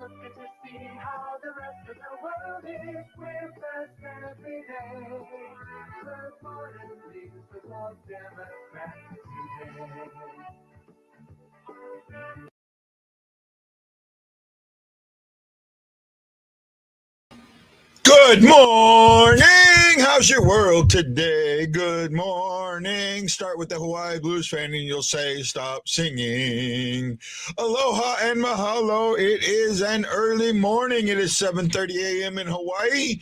Get to see how the rest of the world is with us every day. Good morning, these football Democrats today. Good morning. How's your world today? Good morning. Start with the Hawaii Blues fan and you'll say stop singing. Aloha and mahalo. It is an early morning. It is 7:30 a.m. in Hawaii.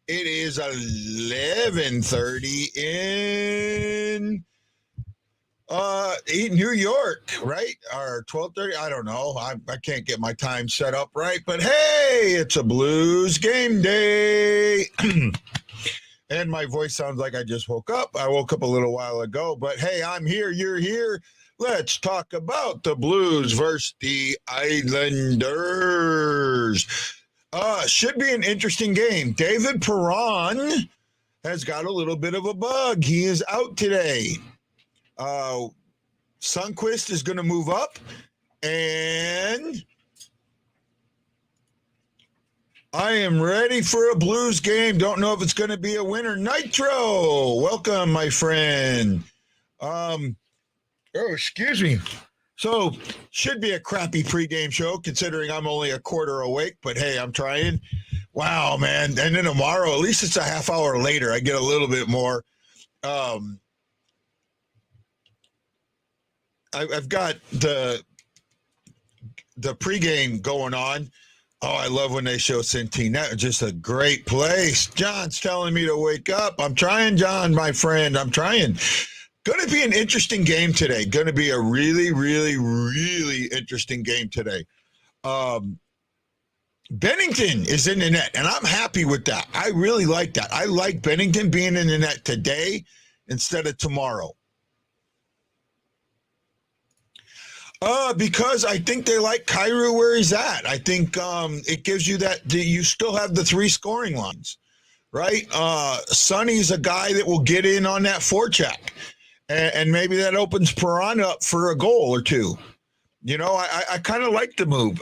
It is 11:30 in New York, right? Or 12:30. I don't know. I can't get my time set up right, but hey, it's a Blues game day. And my voice sounds like I just woke up. I woke up a little while ago, but hey, I'm here. You're here. Let's talk about the Blues versus the Islanders. Should be an interesting game. David Perron has got a little bit of a bug. He is out today. Sundqvist is going to move up, and I am ready for a Blues game. Don't know if it's going to be a winner. Nitro, welcome, my friend. Excuse me. So, should be a crappy pregame show, considering I'm only a quarter awake, but hey, I'm trying. Wow, man. And then tomorrow, at least it's a half hour later. I get a little bit more. I've got the pregame going on. Oh, I love when they show Centene. That was just a great place. John's telling me to wake up. I'm trying, John, my friend. I'm trying. Going to be an interesting game today. Going to be a really, really, really interesting game today. Bennington is in the net, and I'm happy with that. I really like that. I like Bennington being in the net today instead of tomorrow. Because I think they like Kyrou where he's at. I think it gives you that you still have the three scoring lines, right? Sonny's a guy that will get in on that forecheck, and maybe that opens Perron up for a goal or two. You know, I kind of like the move.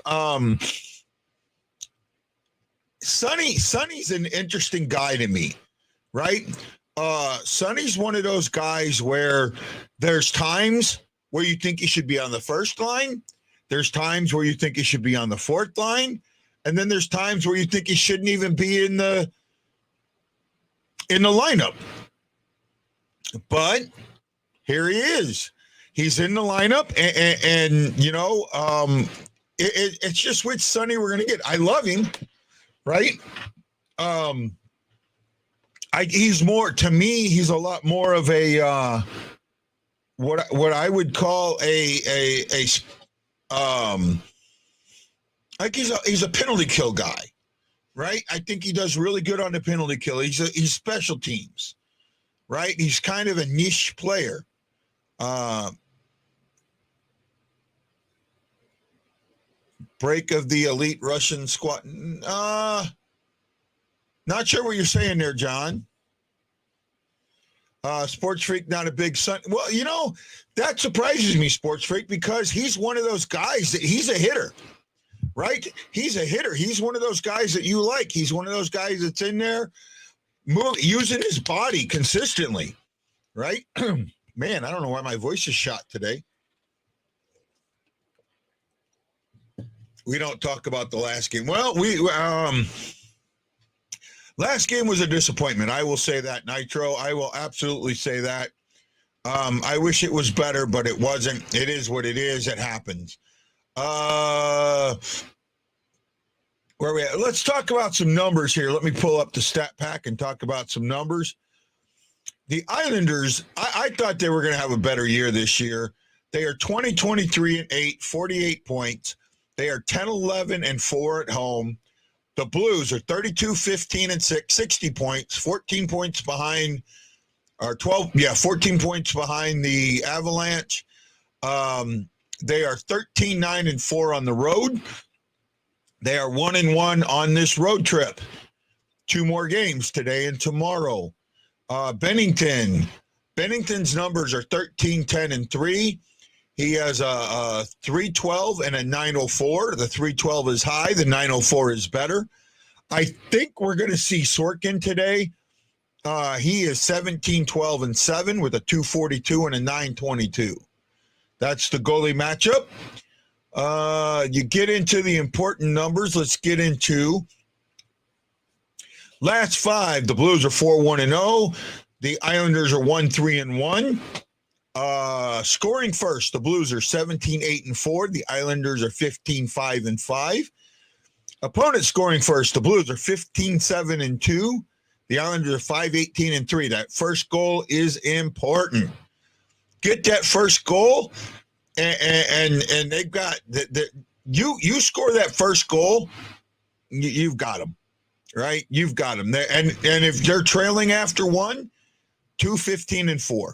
Sonny's an interesting guy to me, right? Sonny's one of those guys where there's times where you think he should be on the first line. There's times where you think he should be on the fourth line. And then there's times where you think he shouldn't even be in the lineup. But here he is. He's in the lineup. And you know, it's just which Sonny we're going to get. I love him, right? He's more, to me, he's a lot more of a what I would call like he's a penalty kill guy, right? I think he does really good on the penalty kill. He's special teams, right? He's kind of a niche player. Break of the elite Russian squad. Not sure what you're saying there, John. Sports Freak, not a big son. Well, you know, that surprises me, Sports Freak, because he's one of those guys that he's a hitter, right? He's a hitter. He's one of those guys that you like. He's one of those guys that's in there using his body consistently, right? Man, I don't know why my voice is shot today. We don't talk about the last game. Well, last game was a disappointment. I will say that, Nitro. I will absolutely say that. I wish it was better, but it wasn't. It is what it is. It happens. Where are we at? Let's talk about some numbers here. Let me pull up the stat pack and talk about some numbers. The Islanders, I thought they were going to have a better year this year. They are 20-23-8, 48 points. They are 10-11-4 at home. The Blues are 32-15-6, 60 points, 14 points behind, or 14 points behind the Avalanche. They are 13-9-4 on the road. They are 1-1 on this road trip. 2 more games today and tomorrow. Bennington's numbers are 13-10-3. He has a 312 and a 904. The 312 is high. The 904 is better. I think we're going to see Sorkin today. He is 17, 12, and 7 with a 242 and a 922. That's the goalie matchup. You get into the important numbers. Let's get into last 5. The Blues are 4-1-0. The Islanders are 1-3-1. Scoring first, the Blues are 17-8-4. The Islanders are 15-5-5. Opponent scoring first, the Blues are 15-7-2. The Islanders are 5-18-3. That first goal is important. Get that first goal, and they've got you score that first goal, you've got them, right? You've got them. And if they're trailing after one, 2-15-4.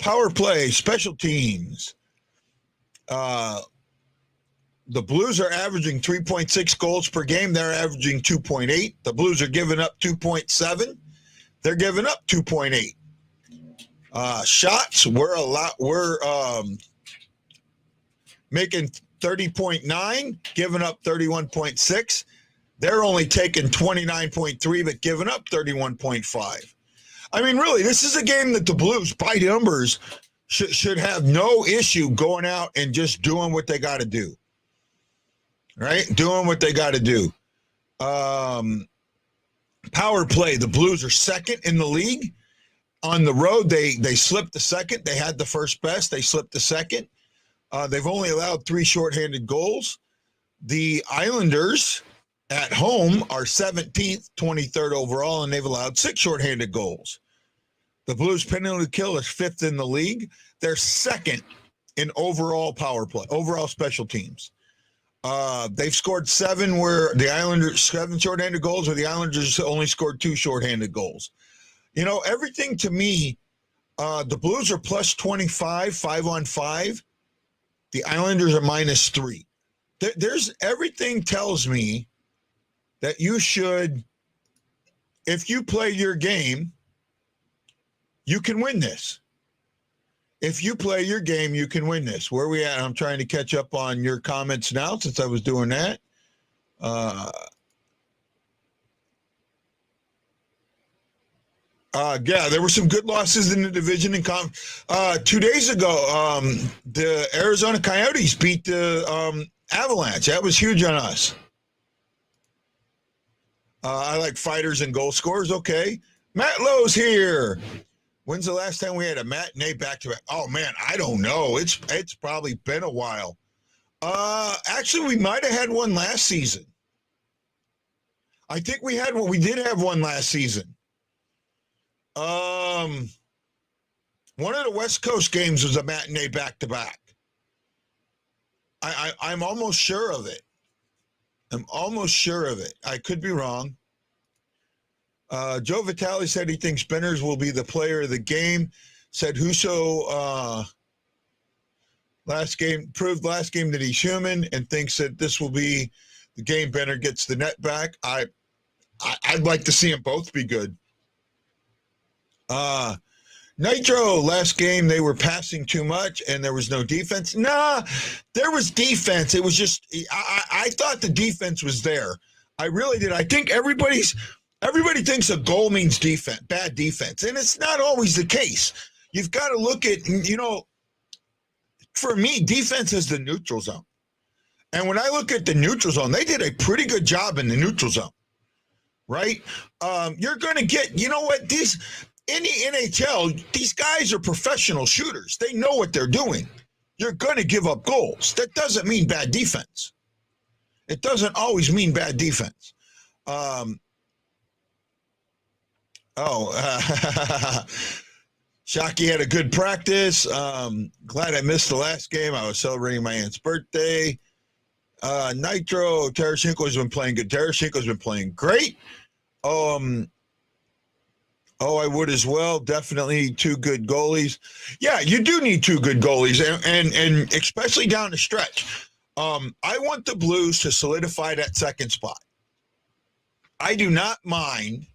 Power play, special teams. The Blues are averaging 3.6 goals per game. They're averaging 2.8. The Blues are giving up 2.7. They're giving up 2.8. Shots, we're making 30.9, giving up 31.6. They're only taking 29.3, but giving up 31.5. I mean, really, this is a game that the Blues, by numbers, should have no issue going out and just doing what they got to do. Right? Doing what they got to do. Power play, the Blues are second in the league. On the road, they slipped the second. They had the first best. They slipped the second. They've only allowed 3 shorthanded goals. The Islanders at home are 17th, 23rd overall, and they've allowed 6 shorthanded goals. The Blues penalty kill is 5th in the league. They're second in overall power play, overall special teams. They've scored 7 where the Islanders 7 shorthanded goals, where the Islanders only scored 2 shorthanded goals. You know, everything to me, the Blues are plus 25, 5-on-5. The Islanders are minus 3. There's everything tells me that you should, if you play your game, you can win this. If you play your game, you can win this. Where are we at? I'm trying to catch up on your comments now since I was doing that. Yeah, there were some good losses in the division. 2 days ago, the Arizona Coyotes beat the Avalanche. That was huge on us. I like fighters and goal scorers. Okay. Matt Lowe's here. When's the last time we had a matinee back-to-back? Oh, man, I don't know. It's probably been a while. Actually, we might have had one last season. I think we had one. We did have one last season. One of the West Coast games was a matinee back-to-back. I'm almost sure of it. I could be wrong. Joe Vitale said he thinks Benners will be the player of the game. Said Husso proved last game that he's human and thinks that this will be the game Benner gets the net back. I'd like to see them both be good. Nitro, last game they were passing too much and there was no defense. Nah, there was defense. It was just I thought the defense was there. I really did. I think everybody thinks a goal means defense, bad defense, and it's not always the case. You've got to look at, for me, defense is the neutral zone. And when I look at the neutral zone, they did a pretty good job in the neutral zone, right? You're going to get, in the NHL, these guys are professional shooters. They know what they're doing. You're going to give up goals. That doesn't mean bad defense. It doesn't always mean bad defense. Shockey had a good practice. Glad I missed the last game. I was celebrating my aunt's birthday. Nitro, Tarasenko's been playing good. Tarasenko's been playing great. I would as well. Definitely 2 good goalies. Yeah, you do need 2 good goalies, and especially down the stretch. I want the Blues to solidify that second spot. I do not mind.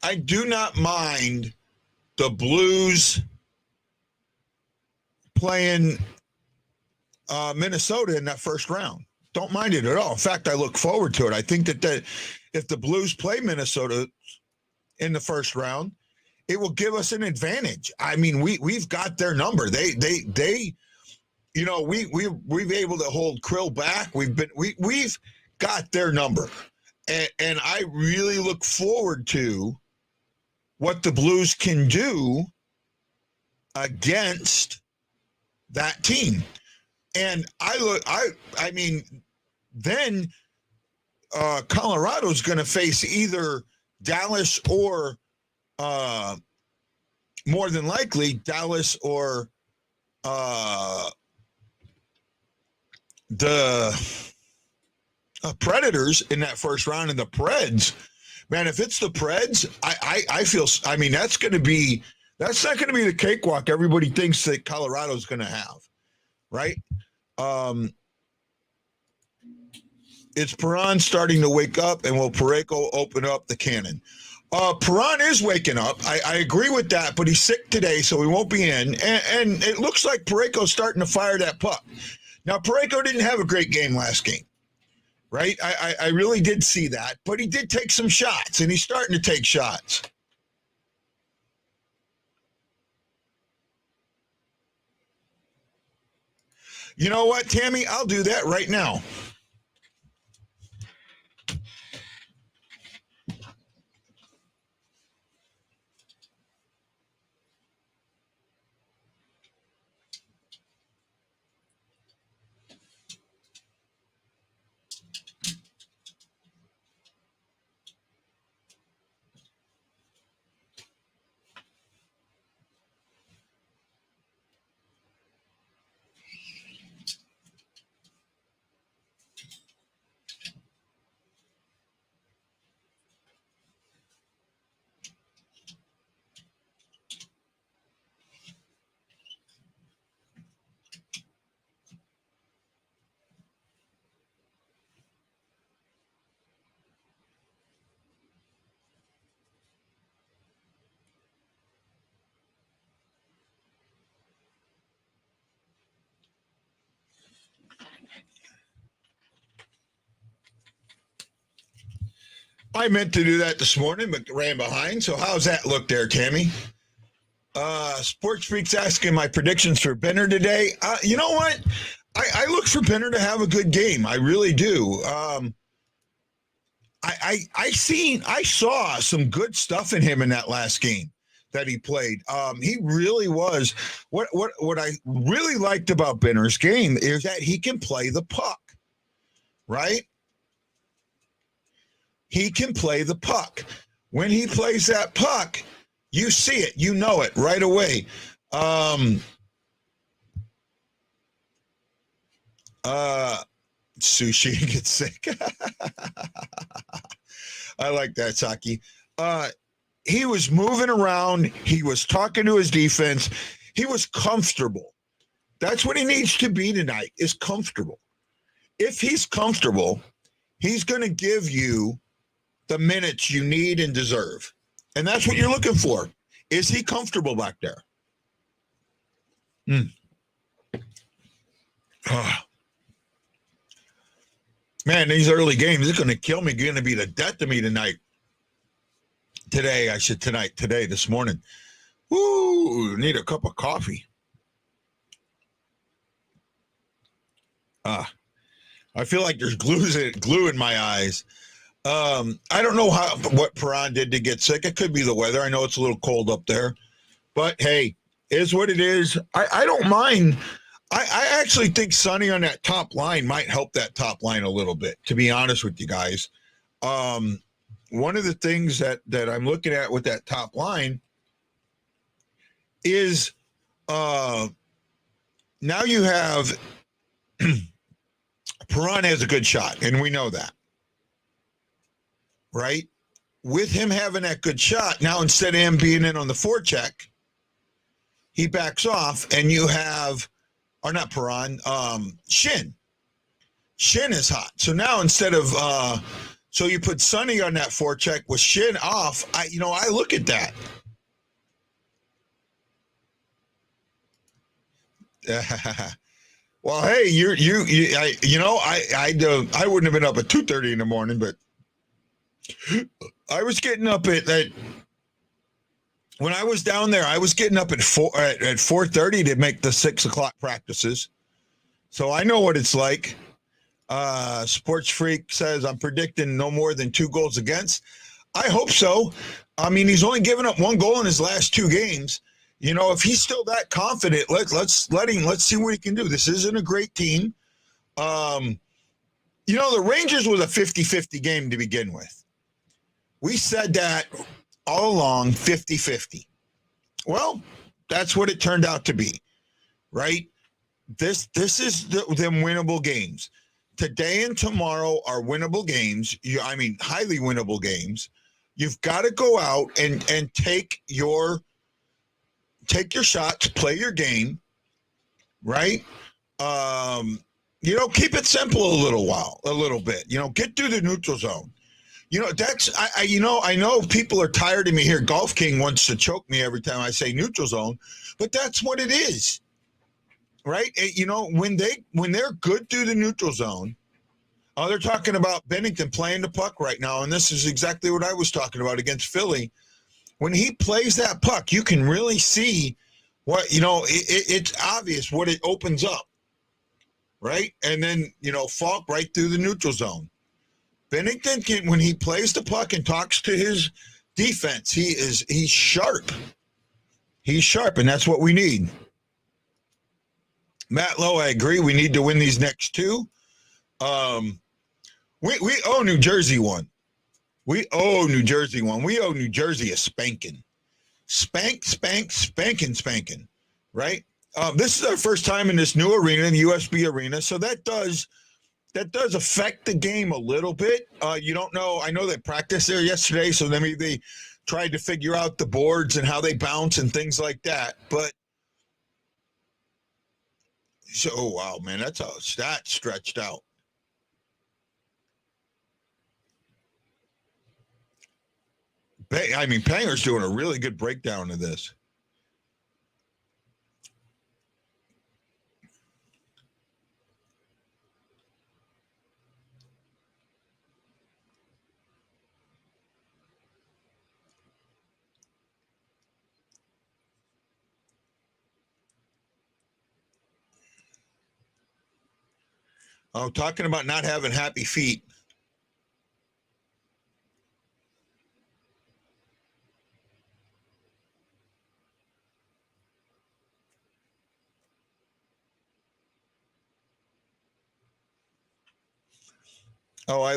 I do not mind the Blues playing Minnesota in that first round. Don't mind it at all. In fact, I look forward to it. I think that if the Blues play Minnesota in the first round, it will give us an advantage. I mean, we've got their number. They you know, we've able to hold Krill back. We've got their number. And I really look forward to what the Blues can do against that team. And I mean, then Colorado's going to face either Dallas or more than likely Dallas or the Predators in that first round. And the Preds, man, if it's the Preds, I feel, I mean, that's not going to be the cakewalk everybody thinks that Colorado's going to have, right? It's Perron starting to wake up, and will Parayko open up the cannon? Perron is waking up. I agree with that, but he's sick today, so he won't be in. And it looks like Parayko's starting to fire that puck. Now, Parayko didn't have a great game last game, right? I really did see that, but he did take some shots, and he's starting to take shots. You know what, Tammy? I'll do that right now. I meant to do that this morning, but ran behind. So how's that look there, Tammy? Sports Freak's asking my predictions for Benner today. You know what? I look for Benner to have a good game. I really do. I saw some good stuff in him in that last game that he played. He really was. What I really liked about Benner's game is that he can play the puck, right? He can play the puck. When he plays that puck, you see it, you know it right away. Sushi gets sick. I like that, Saki. He was moving around. He was talking to his defense. He was comfortable. That's what he needs to be tonight, is comfortable. If he's comfortable, he's going to give you the minutes you need and deserve. And that's what you're looking for. Is he comfortable back there? Man, these early games are going to kill me. Going to be the death of me tonight. Today, this morning. Ooh, need a cup of coffee. I feel like there's glue in my eyes. I don't know what Perron did to get sick. It could be the weather. I know it's a little cold up there, but hey, is what it is. I don't mind. I actually think Sonny on that top line might help that top line a little bit, to be honest with you guys. One of the things that I'm looking at with that top line is now you have Perron has a good shot, and we know that. Right? With him having that good shot, now instead of him being in on the forecheck, he backs off, and you have, or not Perron, Shin. Shin is hot. So now instead of So you put Sonny on that forecheck with Shin off. I look at that. Well, hey, I wouldn't have been up at 2:30 in the morning, but I was getting up at when I was down there. I was getting up at 4:30 to make the 6 o'clock practices. So I know what it's like. Sports Freak says I'm predicting no more than 2 goals against. I hope so. I mean, he's only given up 1 goal in his last 2 games. If he's still that confident, let's see what he can do. This isn't a great team. The Rangers was a 50-50 game to begin with. We said that all along, 50-50. Well, that's what it turned out to be, right? This is them winnable games. Today and tomorrow are winnable games. Highly winnable games. You've got to go out and take your shots, play your game, right? Keep it simple a little bit. Get through the neutral zone. I know people are tired of me here. Golf King wants to choke me every time I say neutral zone, but that's what it is, right? When they're good through the neutral zone. Oh, they're talking about Bennington playing the puck right now, and this is exactly what I was talking about against Philly. When he plays that puck, you can really see what, it's obvious what it opens up, right? And then, Falk right through the neutral zone. Bennington when he plays the puck and talks to his defense, he's sharp. He's sharp, and that's what we need. Matt Lowe, I agree. We need to win these next 2. We owe New Jersey one. We owe New Jersey one. We owe New Jersey a spanking. Spanking, right? This is our first time in this new arena, in the USB arena, so that does affect the game a little bit. You don't know. I know they practiced there yesterday, so maybe they tried to figure out the boards and how they bounce and things like that. But wow, man, that's stretched out. Panger's doing a really good breakdown of this. Oh, talking about not having happy feet. Oh, I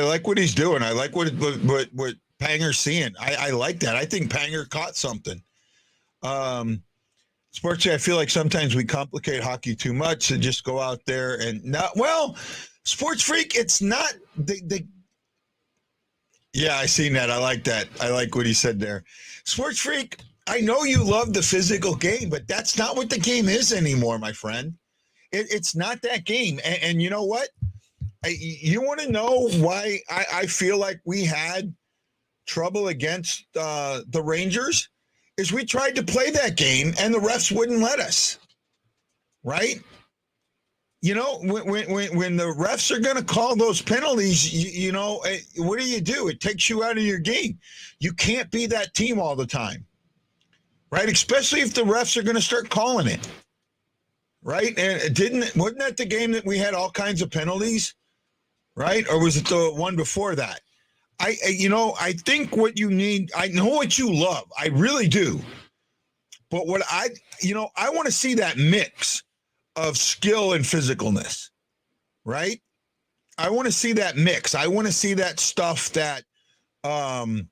like what he's doing. I like what Panger's seeing. I like that. I think Panger caught something. Sports, I feel like sometimes we complicate hockey too much and just go out there and not. Well, Sports Freak, it's not the. Yeah, I seen that. I like that. I like what he said there. Sports Freak, I know you love the physical game, but that's not what the game is anymore, my friend. It's not that game. And you know what? You want to know why I feel like we had trouble against the Rangers? Is we tried to play that game and the refs wouldn't let us, right? When the refs are going to call those penalties, what do? It takes you out of your game. You can't be that team all the time, right? Especially if the refs are going to start calling it, right? And wasn't that the game that we had all kinds of penalties, right? Or was it the one before that? I think what you need, I know what you love. I really do. But what I want to see that mix of skill and physicalness, right? I want to see that mix. I want to see that stuff that, and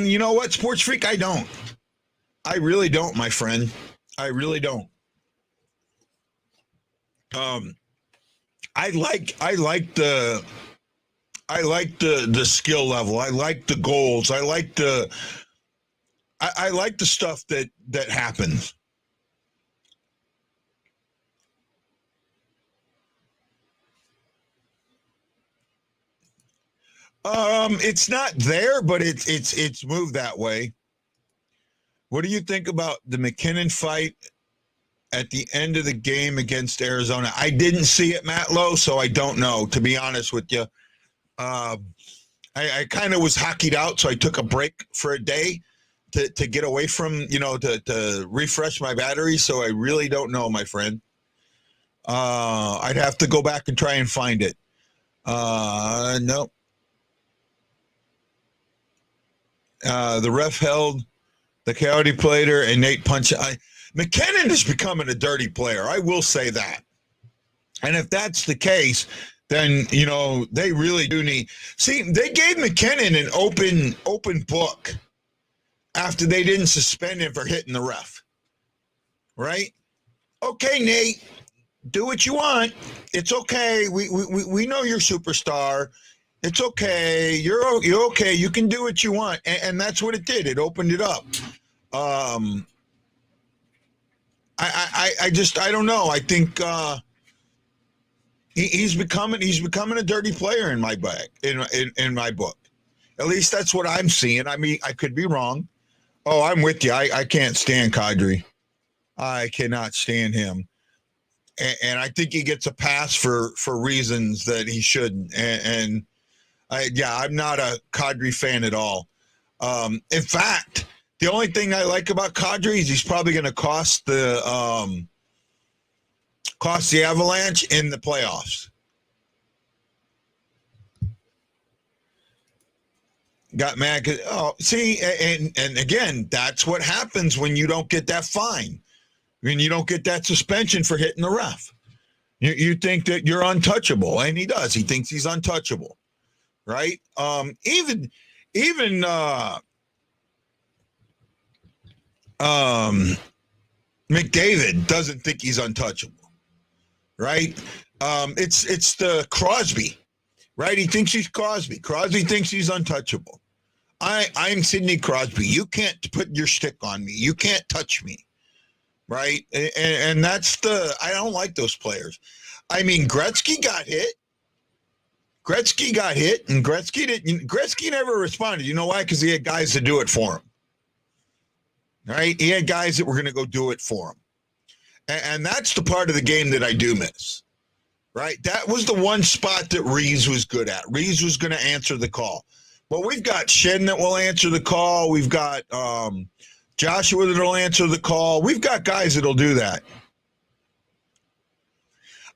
you know what, Sports Freak, I don't. I really don't, my friend. I really don't. I like the skill level. I like the goals. I like the I like the stuff that happens. It's not there, but it's moved that way. What do you think about the McKinnon fight at the end of the game against Arizona? I didn't see it, Matt Lowe, so I don't know, to be honest with you. I kind of was hockeyed out, so I took a break for a day to get away from, to refresh my battery. So I really don't know, my friend. I'd have to go back and try and find it. No. The ref held the Coyote player and Nate punched. McKinnon is becoming a dirty player. I will say that. And if that's the case, then, they really do need. See, they gave McKinnon an open book after they didn't suspend him for hitting the ref. Right? Okay, Nate, do what you want. It's okay. We know you're superstar. It's okay. You're okay. You can do what you want. And that's what it did. It opened it up. I don't know. I think he's becoming a dirty player in my book. In my book, at least that's what I'm seeing. I mean, I could be wrong. Oh, I'm with you. I can't stand Kadri. I cannot stand him, and I think he gets a pass for reasons that he shouldn't. And I'm not a Kadri fan at all. In fact, the only thing I like about Kadri is he's probably going to cost the Avalanche in the playoffs. Got mad because and again, that's what happens when you don't get that fine, when you don't get that suspension for hitting the ref. You think that you're untouchable, and he does. He thinks he's untouchable, right? Even McDavid doesn't think he's untouchable, right? It's the Crosby, right? He thinks he's Crosby. Crosby thinks he's untouchable. I'm Sidney Crosby. You can't put your stick on me. You can't touch me, right? And that's I don't like those players. I mean, Gretzky got hit. And Gretzky never responded. You know why? Because he had guys to do it for him. Right? He had guys that were going to go do it for him. And that's the part of the game that I do miss. Right? That was the one spot that Reeves was good at. Reeves was going to answer the call. Well, we've got Shen that will answer the call. We've got Joshua that will answer the call. We've got guys that will do that.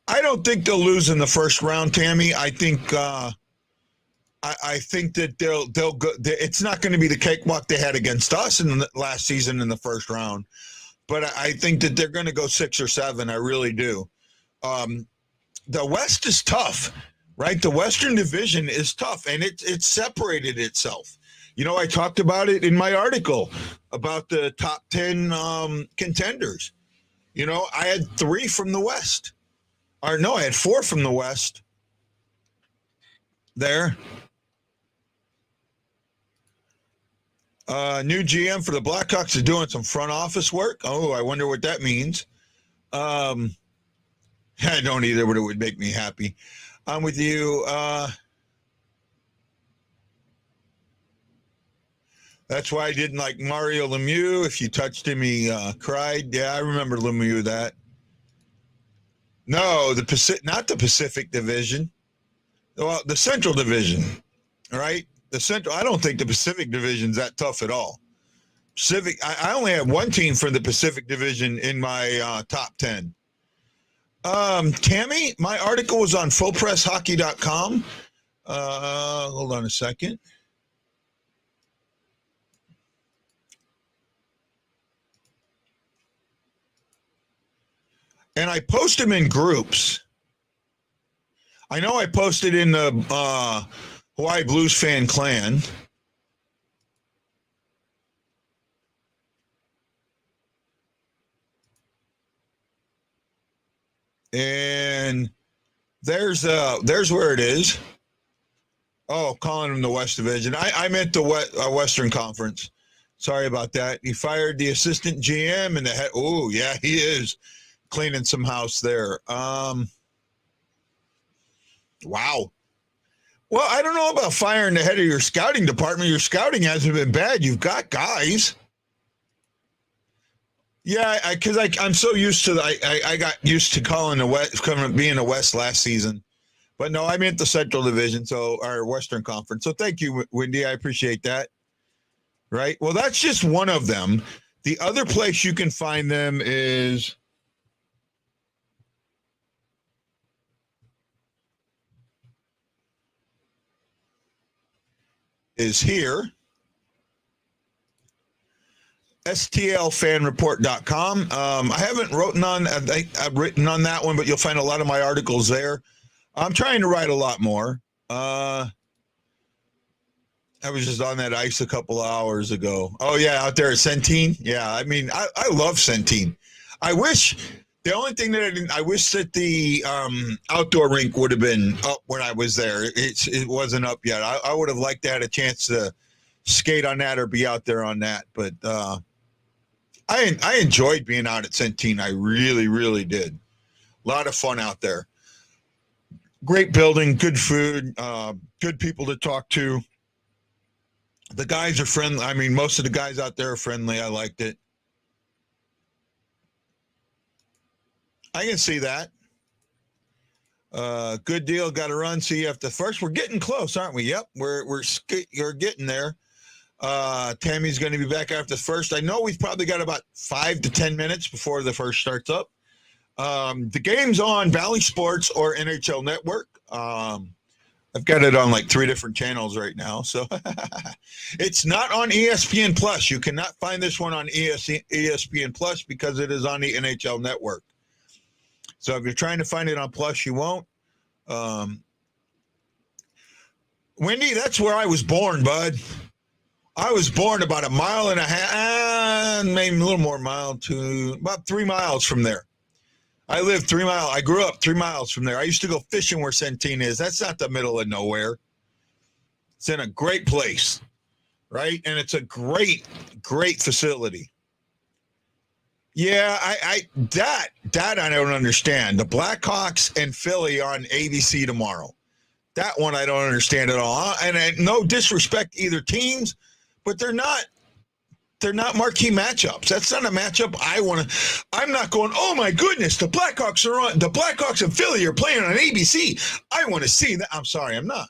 I don't think they'll lose in the first round, Tammy. I think I think that they'll go. It's not going to be the cakewalk they had against us in the last season in the first round, but I think that they're going to go 6 or 7. I really do. The West is tough, right? The Western Division is tough, and it's separated itself. I talked about it in my article about the top 10 contenders. I had 3 from the West. Or no, I had 4 from the West. There. New GM for the Blackhawks is doing some front office work. Oh, I wonder what that means. I don't either, but it would make me happy. I'm with you. That's why I didn't like Mario Lemieux. If you touched him, he cried. Yeah, I remember Lemieux that. No, not the Pacific Division. Well, the Central Division, right? The Central. I don't think the Pacific Division's that tough at all. Pacific. I only have one team from the Pacific Division in my top 10. Tammy, my article was on FullPressHockey.com. Hold on a second. And I post them in groups. I know I posted in the Hawaii Blues Fan Clan. And there's where it is. Oh, calling them the West Division. I meant the Western Conference. Sorry about that. He fired the assistant GM and the head. Oh, yeah, he is cleaning some house there. Wow. Well, I don't know about firing the head of your scouting department. Your scouting hasn't been bad. You've got guys. Yeah, because I'm so used to I got used to calling the West, being the West last season. But no, I meant the Central Division, so our Western Conference. So thank you, Wendy. I appreciate that. Right. Well, that's just one of them. The other place you can find them is here. STLFanReport.com. I haven't written on. I've written on that one, but you'll find a lot of my articles there. I'm trying to write a lot more. I was just on that ice a couple of hours ago. Oh yeah, out there at Centene. Yeah, I mean, I love Centene. I wish the only thing that I wish that the outdoor rink would have been up when I was there. It wasn't up yet. I would have liked to have a chance to skate on that or be out there on that, but. I enjoyed being out at Centene. I really, really did. A lot of fun out there. Great building, good food, good people to talk to. The guys are friendly. I mean, most of the guys out there are friendly. I liked it. I can see that. Good deal. Got to run. See you after first. We're getting close, aren't we? Yep, we're getting there. Tammy's going to be back after the first. I know we've probably got about 5 to 10 minutes before the first starts up. The game's on Valley Sports or NHL Network. I've got it on like 3 different channels right now. So it's not on ESPN Plus. You cannot find this one on ESPN Plus because it is on the NHL Network. So if you're trying to find it on Plus, you won't. Wendy, that's where I was born, bud. I was born about a mile and a half, maybe a little more about 3 miles from there. I lived 3 miles. I grew up 3 miles from there. I used to go fishing where Centene is. That's not the middle of nowhere. It's in a great place, right? And it's a great, great facility. Yeah, that I don't understand. The Blackhawks and Philly on ABC tomorrow. That one I don't understand at all. And no disrespect to either teams, but they're not marquee matchups. That's not a matchup I want to. I'm not going, oh my goodness, the Blackhawks and Philly are playing on ABC. I want to see that. I'm sorry, I'm not.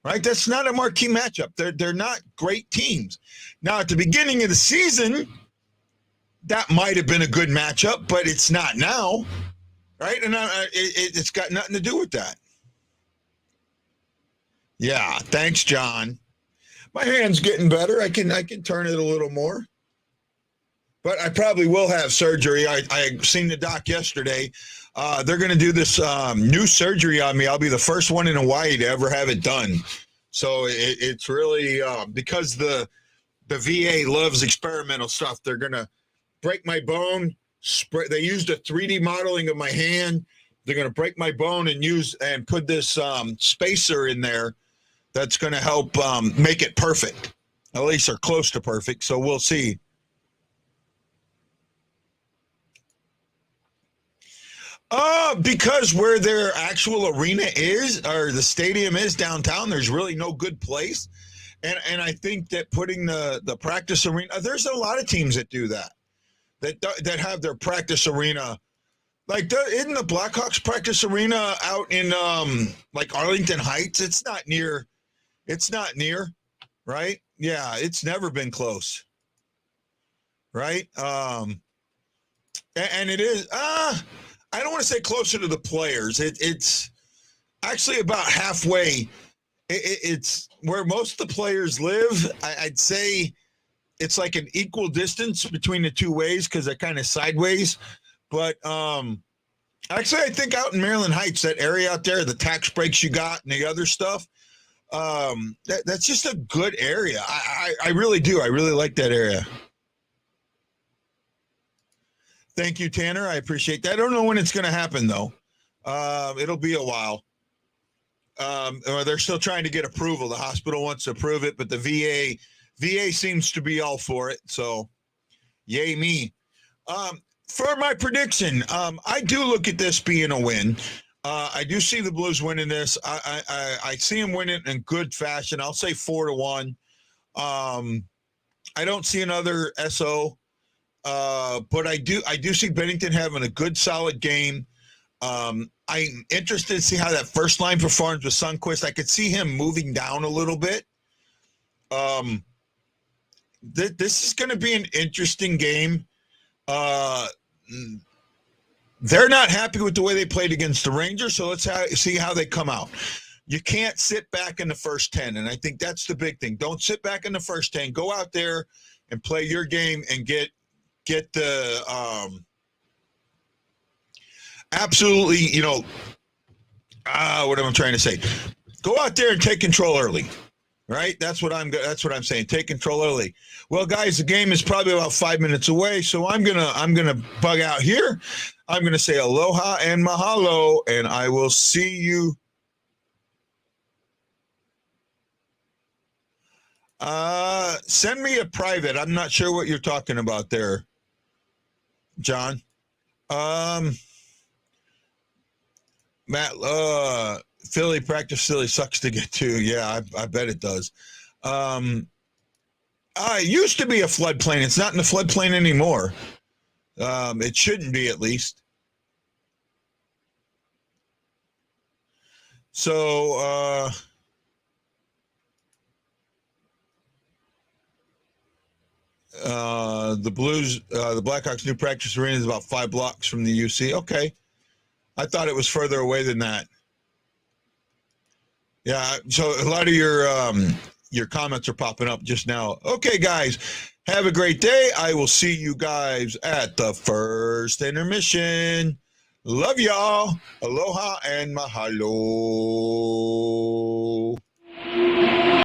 Right? That's not a marquee matchup. They're not great teams. Now, at the beginning of the season, that might have been a good matchup, but it's not now. Right? And it's got nothing to do with that. Yeah, thanks, John. My hand's getting better. I can turn it a little more. But I probably will have surgery. I seen the doc yesterday. They're going to do this new surgery on me. I'll be the first one in Hawaii to ever have it done. So it's really because the VA loves experimental stuff. They're going to break my bone. They used a 3D modeling of my hand. They're going to break my bone and put this spacer in there. That's going to help make it perfect, at least or close to perfect. So we'll see. Because where their actual arena is, or the stadium is downtown, there's really no good place. And I think that putting the practice arena, there's a lot of teams that do that have their practice arena. Like, isn't the Blackhawks practice arena out in like Arlington Heights? It's not near, right? Yeah, it's never been close, right? And it is, I don't want to say closer to the players. It's actually about halfway. It's where most of the players live. I'd say it's like an equal distance between the two ways because they're kind of sideways. But actually, I think out in Maryland Heights, that area out there, the tax breaks you got and the other stuff, that's just a good area. I really do. I really like that area. Thank you, Tanner. I appreciate that. I don't know when it's going to happen, though. It'll be a while. They're still trying to get approval. The hospital wants to approve it, but the VA VA seems to be all for it, so yay me. For my prediction, I do look at this being a win. I do see the Blues winning this. I see them winning in good fashion. I'll say 4-1. I don't see another SO, but I do see Bennington having a good, solid game. I'm interested to see how that first line performs with Sundqvist. I could see him moving down a little bit. This is going to be an interesting game. They're not happy with the way they played against the Rangers, so let's see how they come out. You can't sit back in the first 10, and I think that's the big thing. Don't sit back in the first 10. Go out there and play your game and get the absolutely, what am I trying to say? Go out there and take control early. Right? That's what I'm saying. Take control early. Well, guys, the game is probably about 5 minutes away, so I'm gonna bug out here. I'm gonna say aloha and mahalo, and I will see you. Send me a private. I'm not sure what you're talking about there, John. Matt, Philly practice facility sucks to get to. Yeah, I bet it does. It used to be a floodplain. It's not in the floodplain anymore. It shouldn't be, at least. So, the Blues, the Blackhawks' new practice arena is about 5 blocks from the UC. Okay. I thought it was further away than that. Yeah, so a lot of your comments are popping up just now. Okay, guys, have a great day. I will see you guys at the first intermission. Love y'all. Aloha and mahalo.